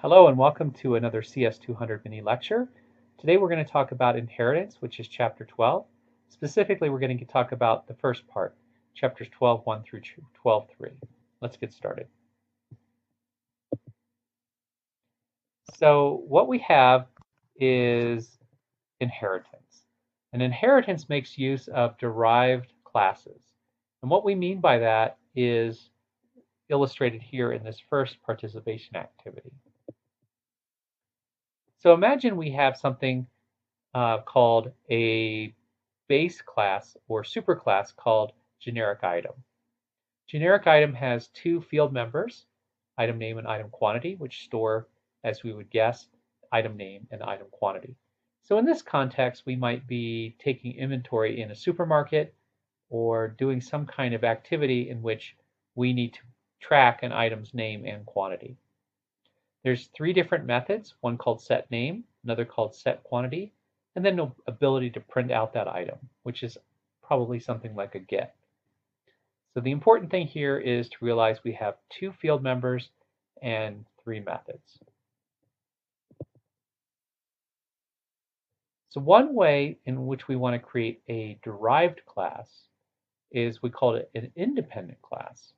Hello and welcome to another CS200 mini lecture. Today we're going to talk about inheritance, which is chapter 12. Specifically, we're going to talk about the first part, chapters 12.1 through 12.3. Let's get started. So what we have is inheritance. And inheritance makes use of derived classes. And what we mean by that is illustrated here in this first participation activity. So imagine we have something called a base class or superclass called generic item. Generic item has two field members, item name and item quantity, which store, as we would guess, item name and item quantity. So in this context, we might be taking inventory in a supermarket or doing some kind of activity in which we need to track an item's name and quantity. There's three different methods, one called set name, another called set quantity, and then the ability to print out that item, which is probably something like a get. So the important thing here is to realize we have two field members and three methods. So one way in which we want to create a derived class is we call it an independent class.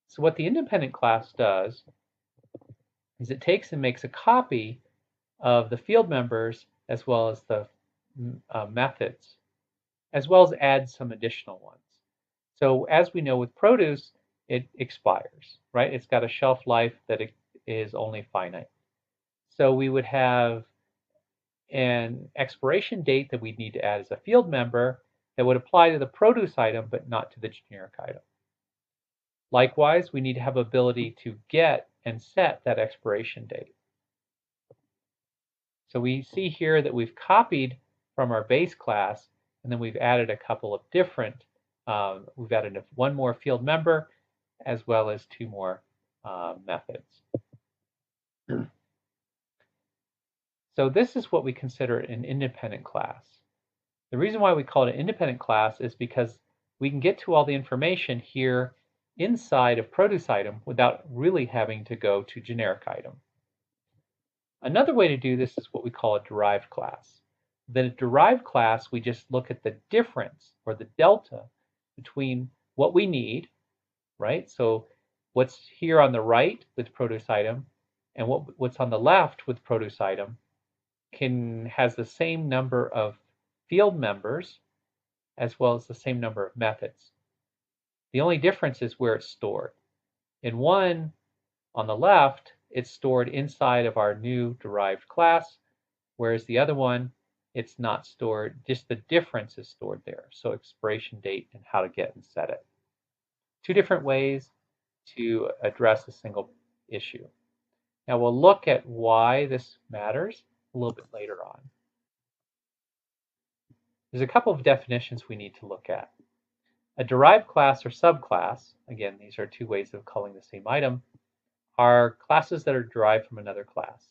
So what the independent class does is it takes and makes a copy of the field members as well as the methods, as well as add some additional ones. So as we know with produce, it expires, right? It's got a shelf life that is only finite. So we would have an expiration date that we'd need to add as a field member that would apply to the produce item but not to the generic item. Likewise, we need to have ability to get and set that expiration date. So we see here that we've copied from our base class, and then we've added a couple of different, we've added one more field member as well as two more methods. So this is what we consider an independent class. The reason why we call it an independent class is because we can get to all the information here inside of produce item without really having to go to generic item. Another way to do this is what we call a derived class. Then a derived class, we just look at the difference or the delta between what we need, right? So what's here on the right with produce item and what's on the left with produce item has the same number of field members as well as the same number of methods. The only difference is where it's stored. In one, on the left, it's stored inside of our new derived class, whereas the other one, it's not stored, just the difference is stored there. So expiration date and how to get and set it. Two different ways to address a single issue. Now we'll look at why this matters a little bit later on. There's a couple of definitions we need to look at. A derived class or subclass, again, these are two ways of calling the same item, are classes that are derived from another class.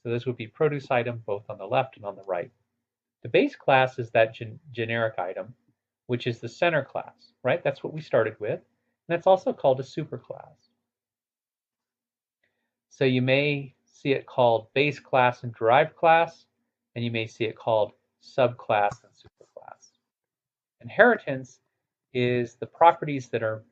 So this would be produce item both on the left and on the right. The base class is that generic item, which is the center class, right? That's what we started with. And that's also called a superclass. So you may see it called base class and derived class, and you may see it called subclass and superclass. Inheritance is the properties that are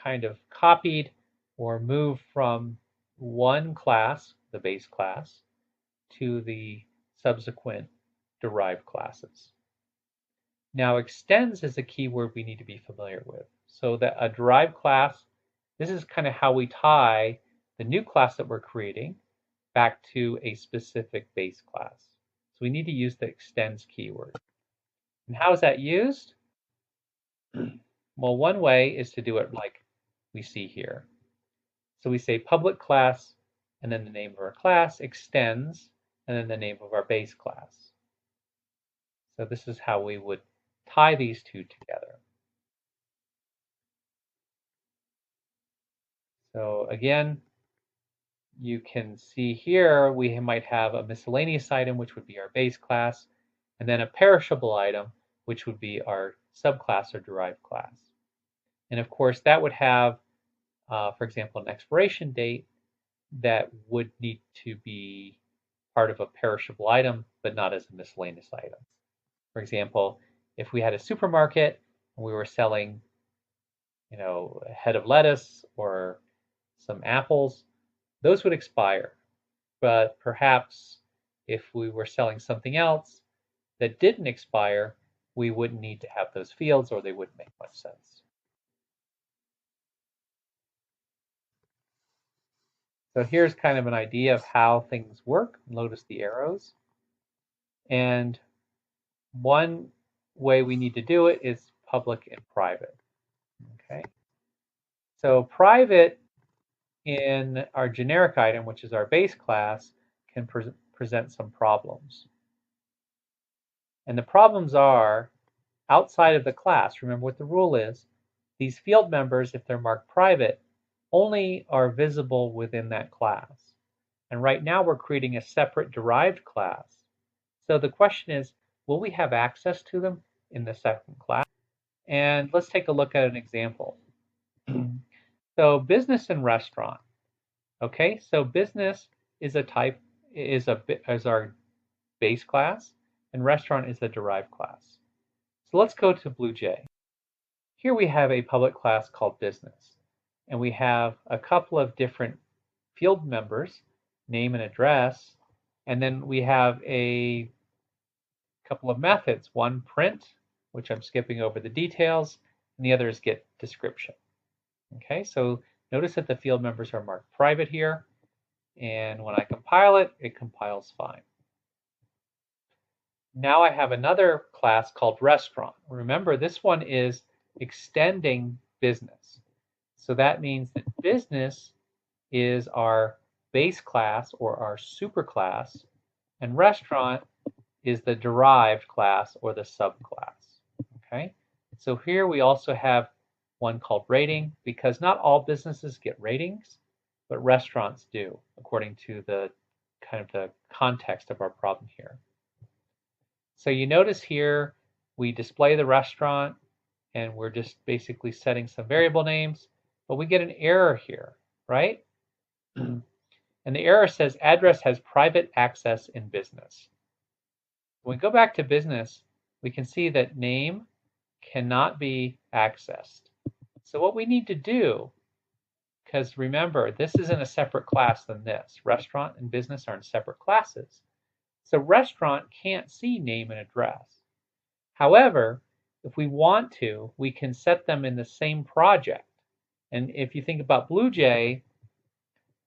kind of copied or moved from one class, the base class, to the subsequent derived classes. Now extends is a keyword we need to be familiar with. So that a derived class, this is kind of how we tie the new class that we're creating back to a specific base class. So we need to use the extends keyword. And how is that used? Well, one way is to do it like we see here. So we say public class and then the name of our class, extends, and then the name of our base class. So this is how we would tie these two together. So again, you can see here we might have a miscellaneous item, which would be our base class, and then a perishable item, which would be our subclass or derived class. And of course, that would have, for example, an expiration date that would need to be part of a perishable item, but not as a miscellaneous item. For example, if we had a supermarket and we were selling, a head of lettuce or some apples, those would expire. But perhaps if we were selling something else that didn't expire, we wouldn't need to have those fields or they wouldn't make much sense. So here's kind of an idea of how things work. Notice the arrows. And one way we need to do it is public and private. Okay. So private in our generic item, which is our base class, can present some problems. And the problems are outside of the class. Remember what the rule is. These field members, if they're marked private, only are visible within that class. And right now we're creating a separate derived class. So the question is, will we have access to them in the second class? And let's take a look at an example. So business and restaurant. Okay, so business is our base class, and restaurant is the derived class. So let's go to BlueJ. Here we have a public class called business, and we have a couple of different field members, name and address, and then we have a couple of methods. One, print, which I'm skipping over the details, and the other is get description. Okay, so notice that the field members are marked private here, and when I compile it, it compiles fine. Now I have another class called restaurant. Remember, this one is extending business. So that means that business is our base class or our superclass, and restaurant is the derived class or the subclass. Okay, so here we also have one called rating, because not all businesses get ratings, but restaurants do, according to the kind of the context of our problem here. So you notice here we display the restaurant and we're just basically setting some variable names, but we get an error here, right? And the error says address has private access in business. When we go back to business, we can see that name cannot be accessed. So what we need to do, because remember, this is in a separate class than this. Restaurant and business are in separate classes. So restaurant can't see name and address. However, if we want to, we can set them in the same project. And if you think about BlueJ,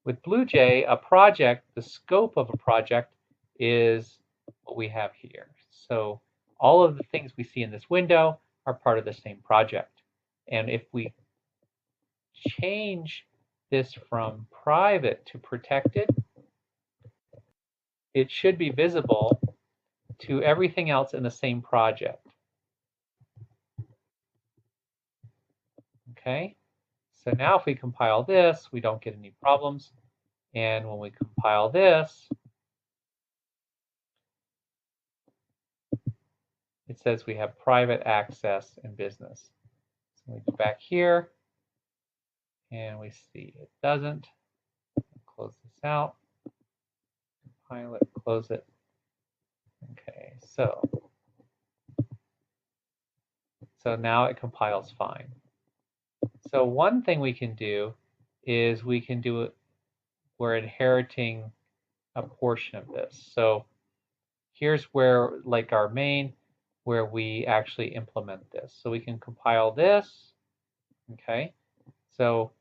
with BlueJ, a project, the scope of a project is what we have here. So all of the things we see in this window are part of the same project. And if we change this from private to protected, it should be visible to everything else in the same project. Okay, so now if we compile this, we don't get any problems. And when we compile this, it says we have private access in business. So we go back here and we see it doesn't. Close this out, compile it, close it. Okay, so now it compiles fine. So one thing we can do is we can do it, we're inheriting a portion of this. So here's where, like our main, where we actually implement this. So we can compile this, okay? So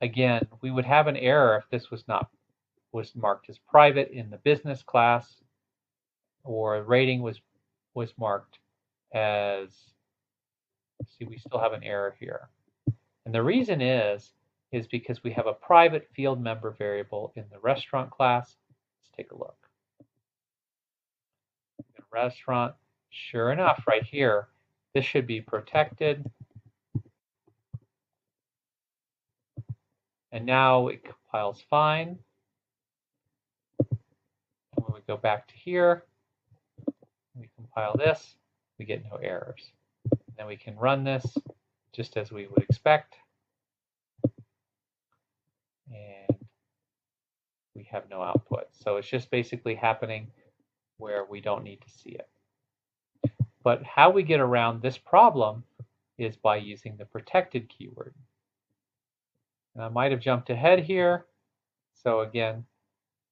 again, we would have an error if this was marked as private in the business class, or rating was marked as, see, we still have an error here. And the reason is because we have a private field member variable in the restaurant class. Let's take a look. In restaurant, sure enough, right here, this should be protected. And now it compiles fine. And when we go back to here, we compile this, we get no errors. And then we can run this just as we would expect. And have no output. So it's just basically happening where we don't need to see it. But how we get around this problem is by using the protected keyword. And I might have jumped ahead here. So again,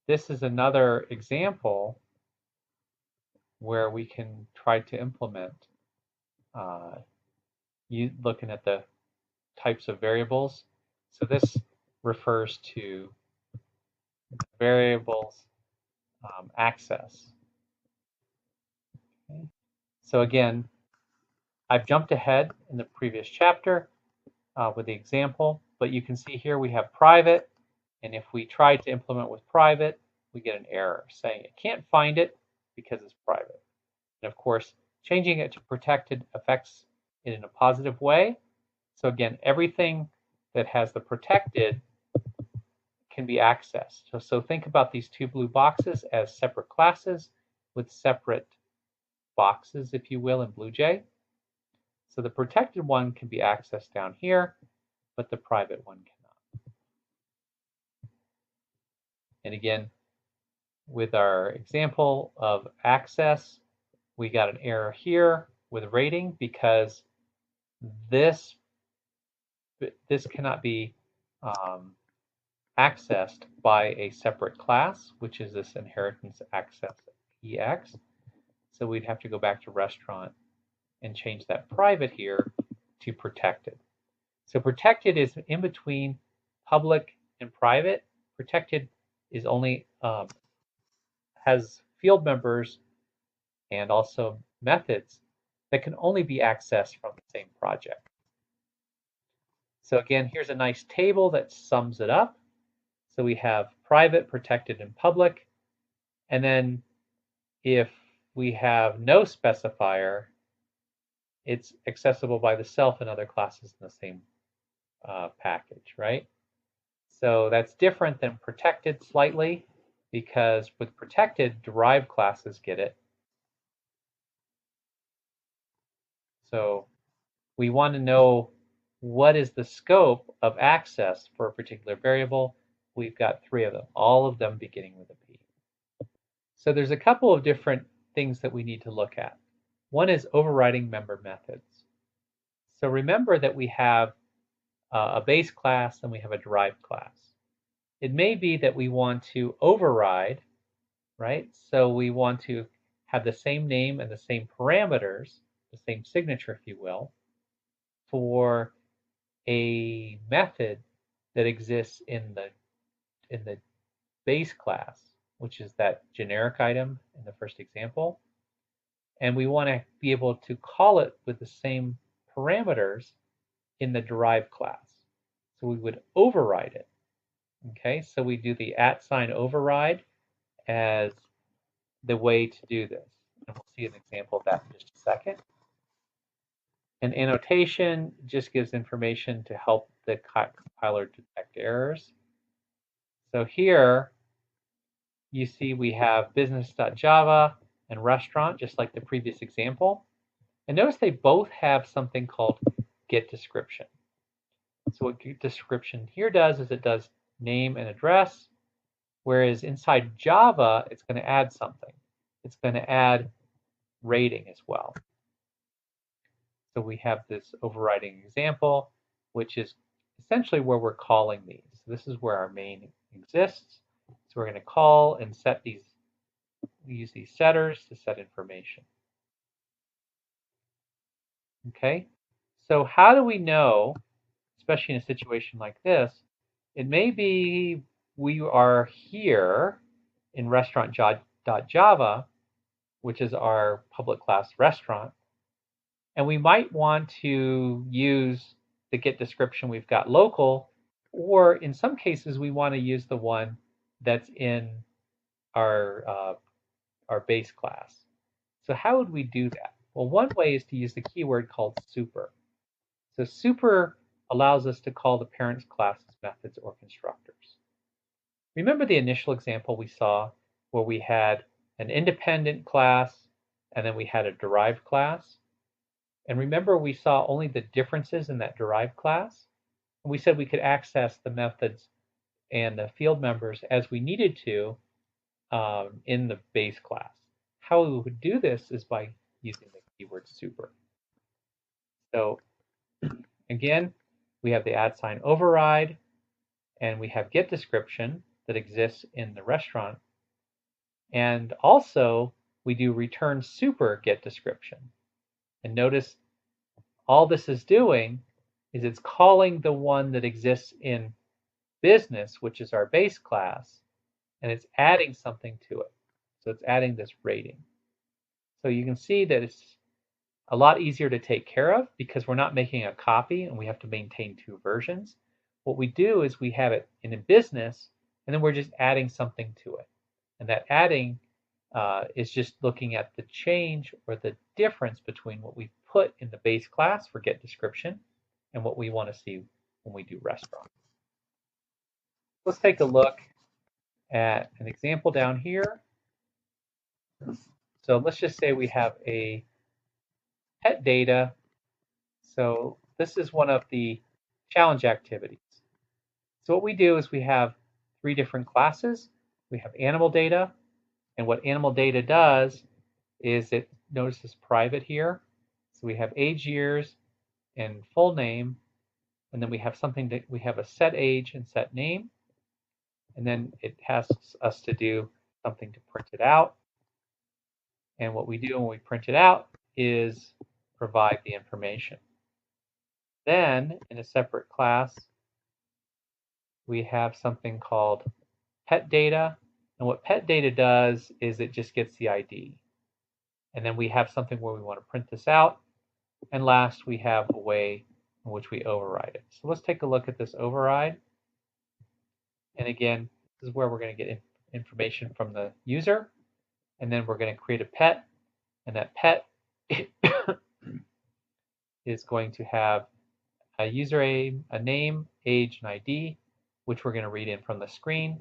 this is another example where we can try to implement looking at the types of variables. So this refers to variables access. Okay. So again, I've jumped ahead in the previous chapter with the example, but you can see here we have private, and if we try to implement with private, we get an error saying it can't find it because it's private. And of course, changing it to protected affects it in a positive way. So again, everything that has the protected can be accessed. So think about these two blue boxes as separate classes with separate boxes, if you will, in BlueJ. So the protected one can be accessed down here, but the private one cannot. And again, with our example of access, we got an error here with rating because this cannot be accessed by a separate class, which is this inheritance access EX. So we'd have to go back to restaurant and change that private here to protected. So protected is in between public and private. Protected is only has field members and also methods that can only be accessed from the same project. So again, here's a nice table that sums it up. So we have private, protected, and public. And then if we have no specifier, it's accessible by the self and other classes in the same package, right? So that's different than protected slightly, because with protected, derived classes get it. So we want to know what is the scope of access for a particular variable. We've got 3 of them, all of them beginning with a P. So there's a couple of different things that we need to look at. One is overriding member methods. So remember that we have a base class and we have a derived class. It may be that we want to override, right? So we want to have the same name and the same parameters, the same signature, if you will, for a method that exists in the base class, which is that generic item in the first example. And we want to be able to call it with the same parameters in the derived class. So we would override it. Okay, so we do the @ override as the way to do this. And we'll see an example of that in just a second. An annotation just gives information to help the compiler detect errors. So here you see we have business.java and restaurant, just like the previous example. And notice they both have something called get description. So what get description here does is it does name and address, whereas inside Java, it's going to add something. It's going to add rating as well. So we have this overriding example, which is essentially where we're calling these. So this is where our main exists. So we're going to call and set these, we use these setters to set information. Okay, so how do we know, especially in a situation like this, it may be we are here in restaurant.java, which is our public class restaurant, and we might want to use the get description we've got local, or in some cases we want to use the one that's in our base class. So how would we do that? Well, one way is to use the keyword called super. So super allows us to call the parents' classes methods or constructors. Remember the initial example we saw where we had an independent class and then we had a derived class? And remember we saw only the differences in that derived class? And we said we could access the methods and the field members as we needed to in the base class. How we would do this is by using the keyword super. So again, we have the add sign override, and we have get description that exists in the restaurant. And also, we do return super get description. And notice all this is doing is it's calling the one that exists in business, which is our base class, and it's adding something to it. So it's adding this rating. So you can see that it's a lot easier to take care of because we're not making a copy and we have to maintain two versions. What we do is we have it in a business, and then we're just adding something to it. And that adding is just looking at the change or the difference between what we put in the base class for get description and what we want to see when we do restaurant. Let's take a look at an example down here. So let's just say we have a pet data. So this is one of the challenge activities. So what we do is we have three different classes. We have animal data, and what animal data does is it notices private here. So we have age, years, and full name, and then we have something that we have a set age and set name, and then it asks us to do something to print it out. And what we do when we print it out is provide the information. Then in a separate class, we have something called pet data. And what pet data does is it just gets the ID. And then we have something where we want to print this out. And last, we have a way in which we override it. So let's take a look at this override. And again, this is where we're going to get information from the user. And then we're going to create a pet. And that pet is going to have a username, a name, age, and ID, which we're going to read in from the screen.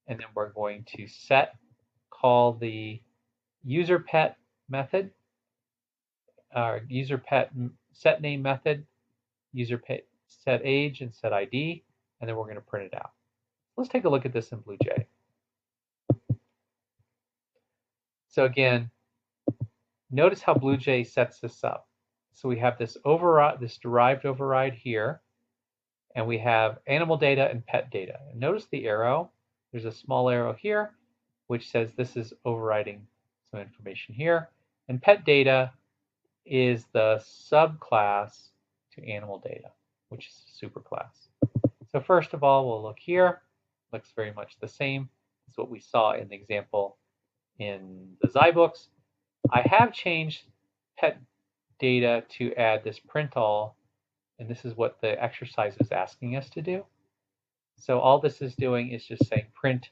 And then we're going to call the user pet method, our user pet set name method, user pet set age and set ID, and then we're going to print it out. Let's take a look at this in BlueJ. So again, notice how BlueJ sets this up. So we have this override, this derived override here, and we have animal data and pet data. And notice the arrow. There's a small arrow here, which says this is overriding some information here. And pet data is the subclass to animal data, which is a superclass. So first of all, we'll look here. Looks very much the same as what we saw in the example in the zyBooks. I have changed pet data to add this print all, and this is what the exercise is asking us to do. So all this is doing is just saying print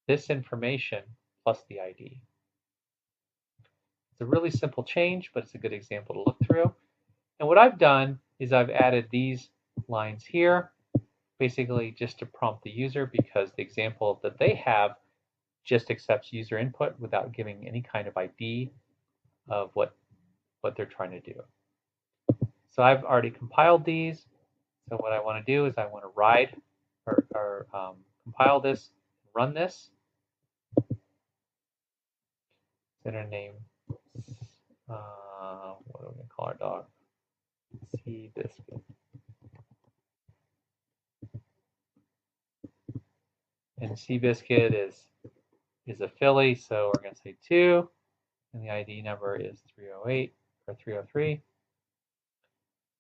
this information plus the ID. It's a really simple change, but it's a good example to look through. And what I've done is I've added these lines here, basically just to prompt the user, because the example that they have just accepts user input without giving any kind of ID of what they're trying to do. So I've already compiled these. So what I want to do is I want to compile this, run this. Center name, what are we going to call our dog? Seabiscuit. And Seabiscuit is a filly, so we're going to say 2, and the ID number is 308 or 303.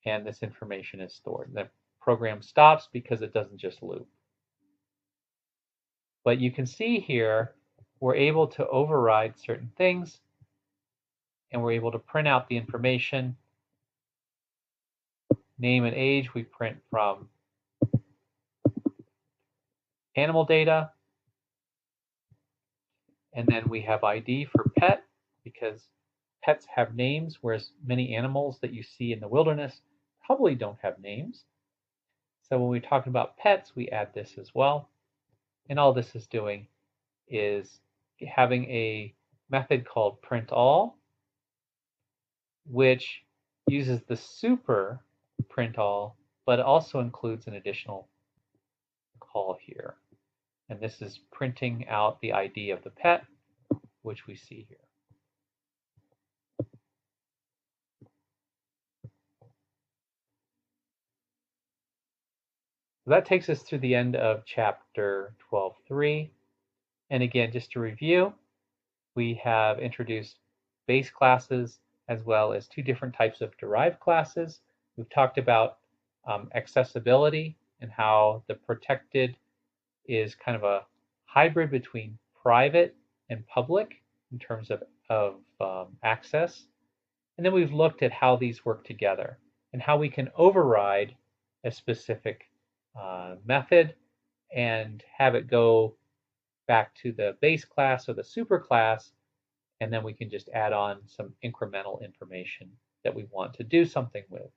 And this information is stored. The program stops because it doesn't just loop. But you can see here, we're able to override certain things, and we're able to print out the information. Name and age, we print from animal data. And then we have ID for pet, because pets have names, whereas many animals that you see in the wilderness probably don't have names. So when we talk about pets, we add this as well. And all this is doing is having a method called printAll, which uses the super printAll, but also includes an additional call here. And this is printing out the ID of the pet, which we see here. So that takes us to the end of chapter 12.3. And again, just to review, we have introduced base classes as well as two different types of derived classes. We've talked about accessibility and how the protected is kind of a hybrid between private and public in terms of access. And then we've looked at how these work together and how we can override a specific method and have it go back to the base class or the superclass, and then we can just add on some incremental information that we want to do something with.